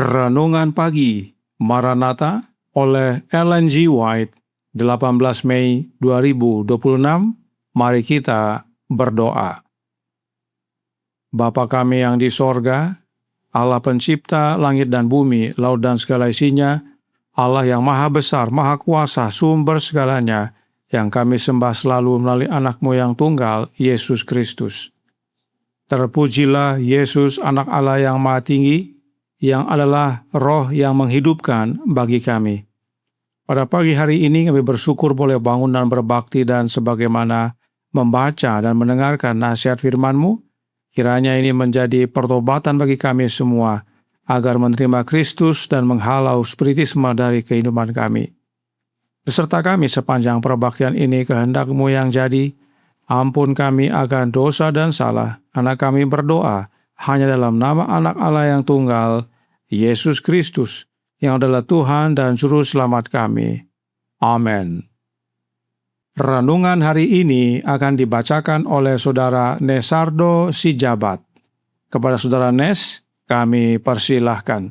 Renungan Pagi Maranatha oleh Ellen G. White, 18 Mei 2026. Mari kita berdoa. Bapa kami yang di sorga, Allah pencipta langit dan bumi, laut dan segala isinya, Allah yang maha besar, maha kuasa, sumber segalanya, yang kami sembah selalu melalui anak-Mu yang tunggal, Yesus Kristus. Terpujilah Yesus, anak Allah yang maha tinggi, yang adalah roh yang menghidupkan bagi kami. Pada pagi hari ini kami bersyukur boleh bangun dan berbakti, dan sebagaimana membaca dan mendengarkan nasihat firman-Mu, kiranya ini menjadi pertobatan bagi kami semua, agar menerima Kristus dan menghalau spiritisme dari kehidupan kami. Beserta kami sepanjang perbaktian ini, kehendak-Mu yang jadi. Ampun kami akan dosa dan salah, karena kami berdoa hanya dalam nama anak Allah yang tunggal, Yesus Kristus, yang adalah Tuhan dan Juru Selamat kami. Amin. Renungan hari ini akan dibacakan oleh Saudara Nesardo Sijabat. Kepada Saudara Nes, kami persilahkan.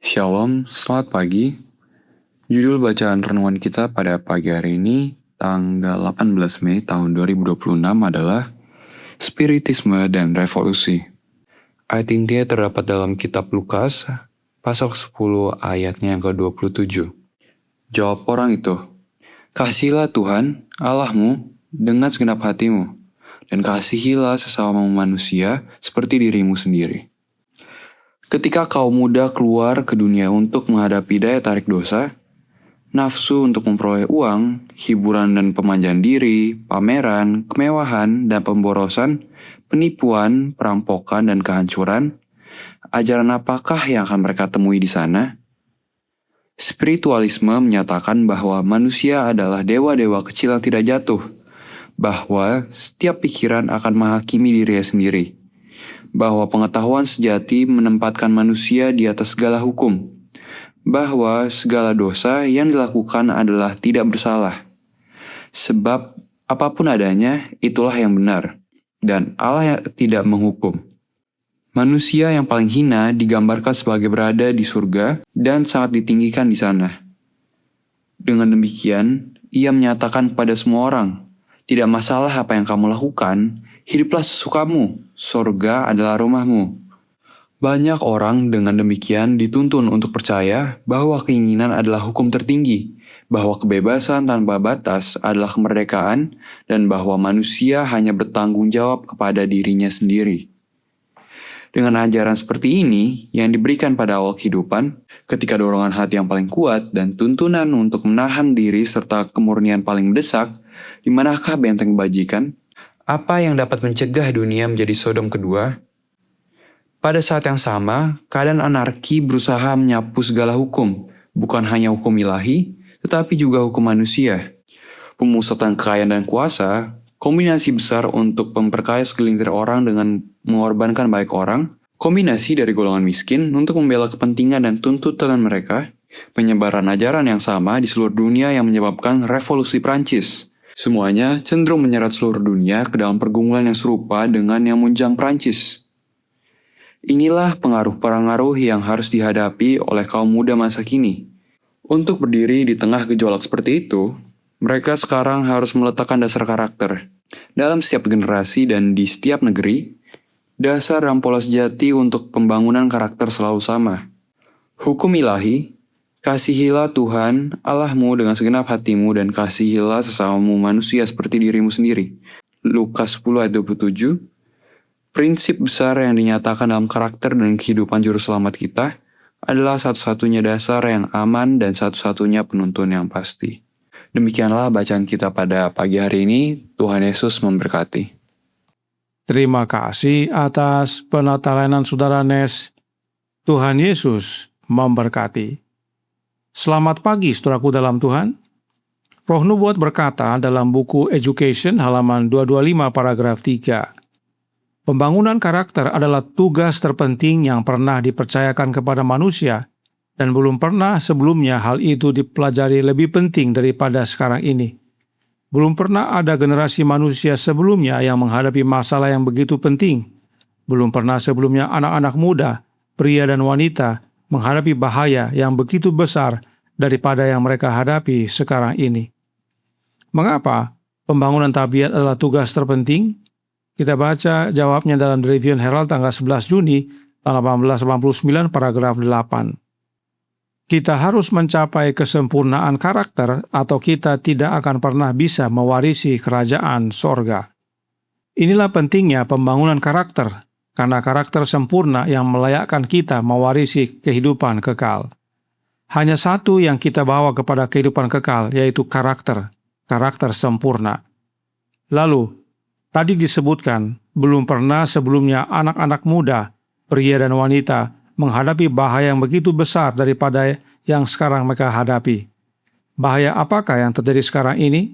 Shalom, selamat pagi. Judul bacaan renungan kita pada pagi hari ini, tanggal 18 Mei tahun 2026 adalah Spiritisme dan Revolusi. Ayat intinya terdapat dalam kitab Lukas, pasal 10 ayatnya yang ke-27. Jawab orang itu, "Kasihilah Tuhan, Allahmu, dengan segenap hatimu, dan kasihilah sesama manusia seperti dirimu sendiri." Ketika kaum muda keluar ke dunia untuk menghadapi daya tarik dosa, nafsu untuk memperoleh uang, hiburan dan pemanjaan diri, pameran, kemewahan dan pemborosan, penipuan, perampokan dan kehancuran, ajaran apakah yang akan mereka temui di sana? Spiritualisme menyatakan bahwa manusia adalah dewa-dewa kecil yang tidak jatuh, bahwa setiap pikiran akan menghakimi dirinya sendiri, bahwa pengetahuan sejati menempatkan manusia di atas segala hukum, bahwa segala dosa yang dilakukan adalah tidak bersalah. Sebab apapun adanya, itulah yang benar, dan Allah yang tidak menghukum. Manusia yang paling hina digambarkan sebagai berada di surga dan sangat ditinggikan di sana. Dengan demikian, ia menyatakan kepada semua orang, "Tidak masalah apa yang kamu lakukan, hiduplah sesukamu, surga adalah rumahmu." Banyak orang dengan demikian dituntun untuk percaya bahwa keinginan adalah hukum tertinggi, bahwa kebebasan tanpa batas adalah kemerdekaan, dan bahwa manusia hanya bertanggung jawab kepada dirinya sendiri. Dengan ajaran seperti ini yang diberikan pada awal kehidupan, ketika dorongan hati yang paling kuat dan tuntunan untuk menahan diri serta kemurnian paling mendesak, di manakah benteng kebajikan? Apa yang dapat mencegah dunia menjadi Sodom kedua? Pada saat yang sama, keadaan anarki berusaha menyapu segala hukum, bukan hanya hukum ilahi, tetapi juga hukum manusia. Pemusatan kekayaan dan kuasa, kombinasi besar untuk memperkaya segelintir orang dengan mengorbankan baik orang, kombinasi dari golongan miskin untuk membela kepentingan dan tuntutan mereka, penyebaran ajaran yang sama di seluruh dunia yang menyebabkan revolusi Prancis. Semuanya cenderung menyeret seluruh dunia ke dalam pergumulan yang serupa dengan yang menunjang Prancis. Inilah pengaruh-pengaruh yang harus dihadapi oleh kaum muda masa kini. Untuk berdiri di tengah gejolak seperti itu, mereka sekarang harus meletakkan dasar karakter. Dalam setiap generasi dan di setiap negeri, dasar dan pola sejati untuk pembangunan karakter selalu sama. Hukum ilahi, kasihilah Tuhan Allahmu dengan segenap hatimu dan kasihilah sesamamu manusia seperti dirimu sendiri. Lukas 10 ayat 27. Prinsip besar yang dinyatakan dalam karakter dan kehidupan juru selamat kita adalah satu-satunya dasar yang aman dan satu-satunya penuntun yang pasti. Demikianlah bacaan kita pada pagi hari ini. Tuhan Yesus memberkati. Terima kasih atas penatelanan Saudara Nes. Tuhan Yesus memberkati. Selamat pagi saudaraku dalam Tuhan. Roh Nubuat berkata dalam buku Education halaman 225 paragraf 3, pembangunan karakter adalah tugas terpenting yang pernah dipercayakan kepada manusia, dan belum pernah sebelumnya hal itu dipelajari lebih penting daripada sekarang ini. Belum pernah ada generasi manusia sebelumnya yang menghadapi masalah yang begitu penting. Belum pernah sebelumnya anak-anak muda pria dan wanita menghadapi bahaya yang begitu besar daripada yang mereka hadapi sekarang ini. Mengapa pembangunan tabiat adalah tugas terpenting? Kita baca jawabnya dalam The Review and Herald tanggal 11 Juni tahun 1889 paragraf 8. Kita harus mencapai kesempurnaan karakter atau kita tidak akan pernah bisa mewarisi kerajaan sorga. Inilah pentingnya pembangunan karakter, karena karakter sempurna yang melayakkan kita mewarisi kehidupan kekal. Hanya satu yang kita bawa kepada kehidupan kekal, yaitu karakter sempurna. Lalu, tadi disebutkan, belum pernah sebelumnya anak-anak muda, pria dan wanita, menghadapi bahaya yang begitu besar daripada yang sekarang mereka hadapi. Bahaya apakah yang terjadi sekarang ini?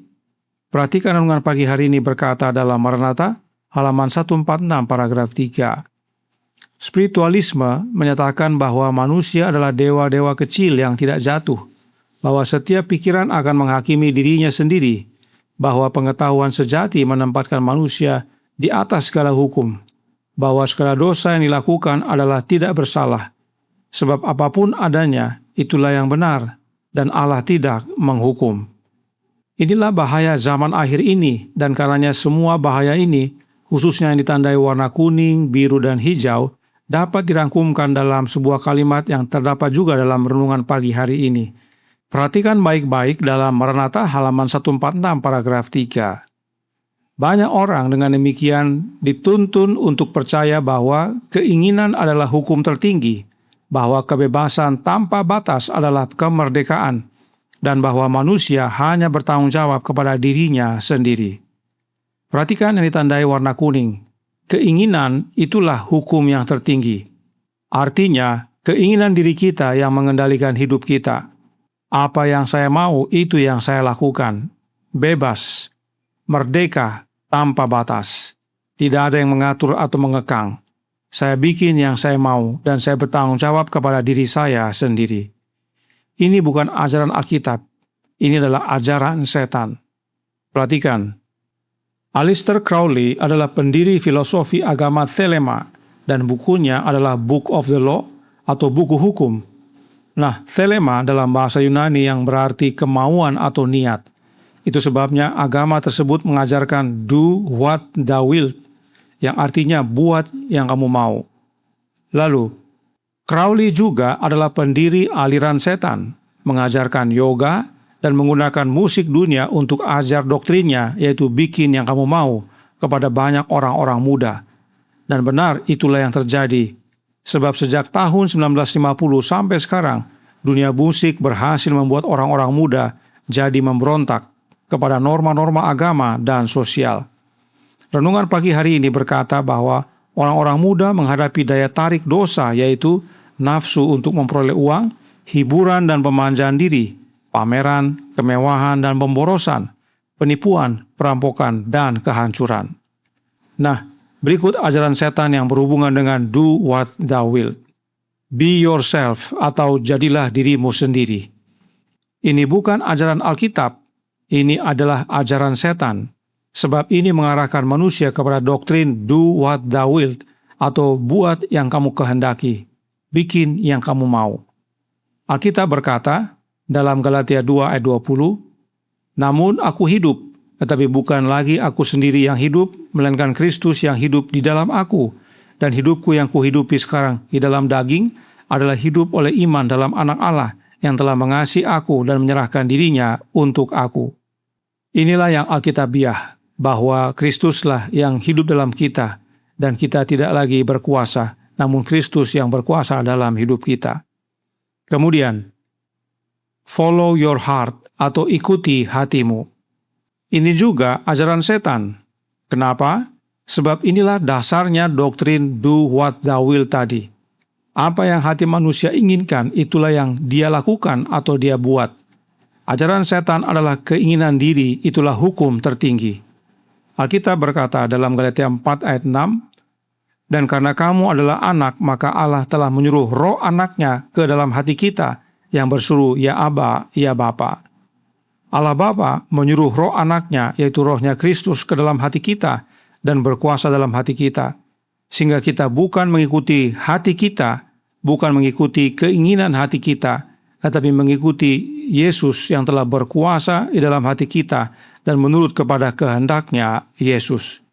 Perhatikan renungan pagi hari ini berkata dalam Maranatha, halaman 146 paragraf 3. Spiritualisme menyatakan bahwa manusia adalah dewa-dewa kecil yang tidak jatuh, bahwa setiap pikiran akan menghakimi dirinya sendiri, bahwa pengetahuan sejati menempatkan manusia di atas segala hukum, bahwa segala dosa yang dilakukan adalah tidak bersalah, sebab apapun adanya, itulah yang benar, dan Allah tidak menghukum. Inilah bahaya zaman akhir ini, dan karenanya semua bahaya ini, khususnya yang ditandai warna kuning, biru, dan hijau, dapat dirangkumkan dalam sebuah kalimat yang terdapat juga dalam renungan pagi hari ini. Perhatikan baik-baik dalam Maranatha halaman 146 paragraf 3. Banyak orang dengan demikian dituntun untuk percaya bahwa keinginan adalah hukum tertinggi, bahwa kebebasan tanpa batas adalah kemerdekaan, dan bahwa manusia hanya bertanggung jawab kepada dirinya sendiri. Perhatikan yang ditandai warna kuning. Keinginan itulah hukum yang tertinggi. Artinya, keinginan diri kita yang mengendalikan hidup kita. Apa yang saya mau, itu yang saya lakukan. Bebas, merdeka, tanpa batas. Tidak ada yang mengatur atau mengekang. Saya bikin yang saya mau dan saya bertanggung jawab kepada diri saya sendiri. Ini bukan ajaran Alkitab. Ini adalah ajaran setan. Perhatikan. Aleister Crowley adalah pendiri filosofi agama Thelema dan bukunya adalah Book of the Law atau buku hukum. Nah, Thelema dalam bahasa Yunani yang berarti kemauan atau niat. Itu sebabnya agama tersebut mengajarkan do what thou wilt, yang artinya buat yang kamu mau. Lalu, Crowley juga adalah pendiri aliran setan, mengajarkan yoga dan menggunakan musik dunia untuk ajar doktrinnya, yaitu bikin yang kamu mau, kepada banyak orang-orang muda. Dan benar itulah yang terjadi. Sebab sejak tahun 1950 sampai sekarang, dunia musik berhasil membuat orang-orang muda jadi memberontak kepada norma-norma agama dan sosial. Renungan pagi hari ini berkata bahwa orang-orang muda menghadapi daya tarik dosa, yaitu nafsu untuk memperoleh uang, hiburan dan pemanjaan diri, pameran, kemewahan dan pemborosan, penipuan, perampokan, dan kehancuran. Nah, berikut ajaran setan yang berhubungan dengan do what thou wilt. Be yourself atau jadilah dirimu sendiri. Ini bukan ajaran Alkitab, ini adalah ajaran setan. Sebab ini mengarahkan manusia kepada doktrin do what thou wilt atau buat yang kamu kehendaki, bikin yang kamu mau. Alkitab berkata dalam Galatia 2 ayat 20, namun aku hidup, tetapi bukan lagi aku sendiri yang hidup, melainkan Kristus yang hidup di dalam aku. Dan hidupku yang kuhidupi sekarang di dalam daging adalah hidup oleh iman dalam Anak Allah yang telah mengasihi aku dan menyerahkan dirinya untuk aku. Inilah yang Alkitabiah, bahwa Kristuslah yang hidup dalam kita, dan kita tidak lagi berkuasa, namun Kristus yang berkuasa dalam hidup kita. Kemudian, follow your heart atau ikuti hatimu. Ini juga ajaran setan. Kenapa? Sebab inilah dasarnya doktrin do what thou wilt tadi. Apa yang hati manusia inginkan, itulah yang dia lakukan atau dia buat. Ajaran setan adalah keinginan diri, itulah hukum tertinggi. Alkitab berkata dalam Galatia 4 ayat 6, dan karena kamu adalah anak, maka Allah telah menyuruh roh anaknya ke dalam hati kita, yang berseru, ya Aba, ya Bapa. Allah Bapa menyuruh roh anaknya, yaitu rohnya Kristus ke dalam hati kita, dan berkuasa dalam hati kita. Sehingga kita bukan mengikuti hati kita, bukan mengikuti keinginan hati kita, tetapi mengikuti Yesus yang telah berkuasa di dalam hati kita dan menurut kepada kehendaknya Yesus.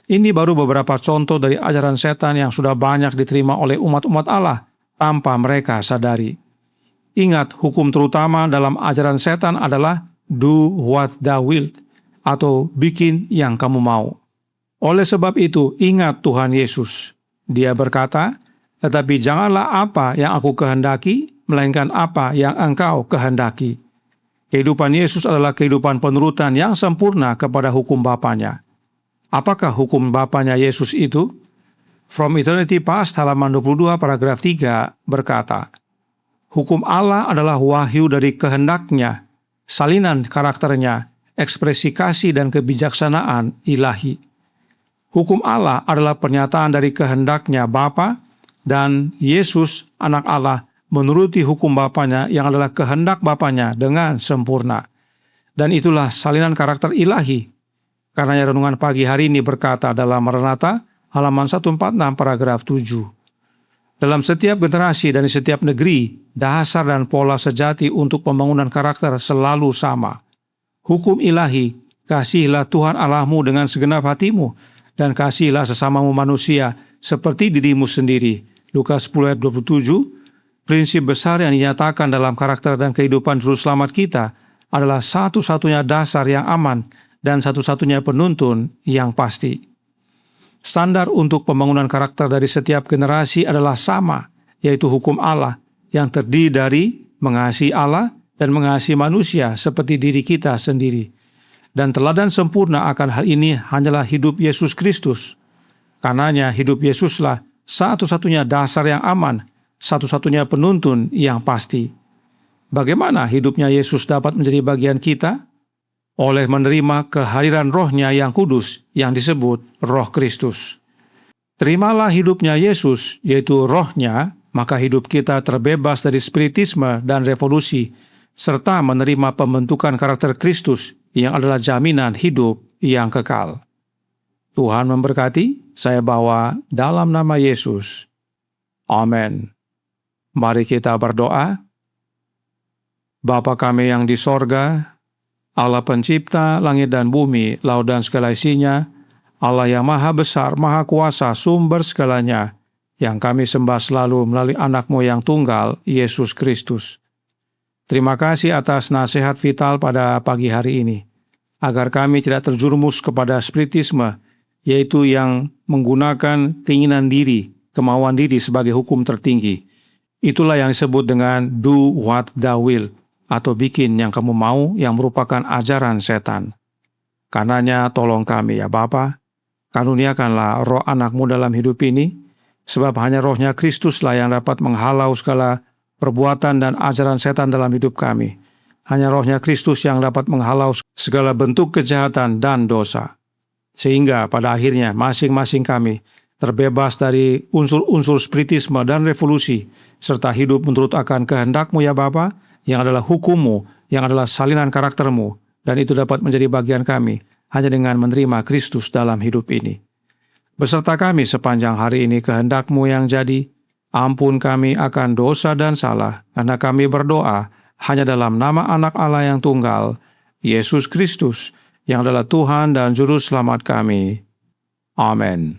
Ini baru beberapa contoh dari ajaran setan yang sudah banyak diterima oleh umat-umat Allah tanpa mereka sadari. Ingat, hukum terutama dalam ajaran setan adalah do what thou wilt, atau bikin yang kamu mau. Oleh sebab itu, ingat Tuhan Yesus. Dia berkata, tetapi janganlah apa yang aku kehendaki, melainkan apa yang engkau kehendaki. Kehidupan Yesus adalah kehidupan penurutan yang sempurna kepada hukum Bapanya. Apakah hukum Bapanya Yesus itu? From Eternity Past halaman 22 paragraf 3 berkata, hukum Allah adalah wahyu dari kehendaknya, salinan karakternya, ekspresi kasih dan kebijaksanaan ilahi. Hukum Allah adalah pernyataan dari kehendaknya Bapa, dan Yesus, anak Allah, menuruti hukum Bapanya yang adalah kehendak Bapanya dengan sempurna. Dan itulah salinan karakter ilahi. Karenanya renungan pagi hari ini berkata dalam Maranatha, halaman 146 paragraf 7. Dalam setiap generasi dan di setiap negeri, dasar dan pola sejati untuk pembangunan karakter selalu sama. Hukum ilahi, kasihilah Tuhan Allahmu dengan segenap hatimu, dan kasihilah sesamamu manusia seperti dirimu sendiri. Lukas 10 ayat 27, prinsip besar yang dinyatakan dalam karakter dan kehidupan juru selamat kita adalah satu-satunya dasar yang aman dan satu-satunya penuntun yang pasti. Standar untuk pembangunan karakter dari setiap generasi adalah sama, yaitu hukum Allah yang terdiri dari mengasihi Allah dan mengasihi manusia seperti diri kita sendiri. Dan teladan sempurna akan hal ini hanyalah hidup Yesus Kristus. Karenanya hidup Yesuslah satu-satunya dasar yang aman, satu-satunya penuntun yang pasti. Bagaimana hidupnya Yesus dapat menjadi bagian kita? Oleh menerima kehadiran Roh-Nya yang kudus yang disebut Roh Kristus. Terimalah hidupnya Yesus, yaitu Roh-Nya, maka hidup kita terbebas dari spiritisme dan revolusi, serta menerima pembentukan karakter Kristus yang adalah jaminan hidup yang kekal. Tuhan memberkati, saya bawa dalam nama Yesus. Amin. Mari kita berdoa. Bapa kami yang di sorga, Allah pencipta langit dan bumi, laut dan segala isinya, Allah yang maha besar, maha kuasa, sumber segalanya, yang kami sembah selalu melalui anak-Mu yang tunggal, Yesus Kristus. Terima kasih atas nasihat vital pada pagi hari ini, agar kami tidak terjerumus kepada spiritisme, yaitu yang menggunakan keinginan diri, kemauan diri sebagai hukum tertinggi. Itulah yang disebut dengan do what thou wilt, atau bikin yang kamu mau, yang merupakan ajaran setan. Karenanya tolong kami ya Bapa, karuniakanlah roh anak-Mu dalam hidup ini, sebab hanya rohnya Kristuslah yang dapat menghalau segala perbuatan dan ajaran setan dalam hidup kami. Hanya rohnya Kristus yang dapat menghalau segala bentuk kejahatan dan dosa. Sehingga pada akhirnya masing-masing kami terbebas dari unsur-unsur spiritisme dan revolusi, serta hidup menurut akan kehendak-Mu ya Bapa, yang adalah hukum-Mu, yang adalah salinan karakter-Mu, dan itu dapat menjadi bagian kami hanya dengan menerima Kristus dalam hidup ini. Beserta kami sepanjang hari ini kehendak-Mu yang jadi, ampun kami akan dosa dan salah, karena kami berdoa hanya dalam nama anak Allah yang tunggal, Yesus Kristus, yang adalah Tuhan dan Juru Selamat kami. Amin.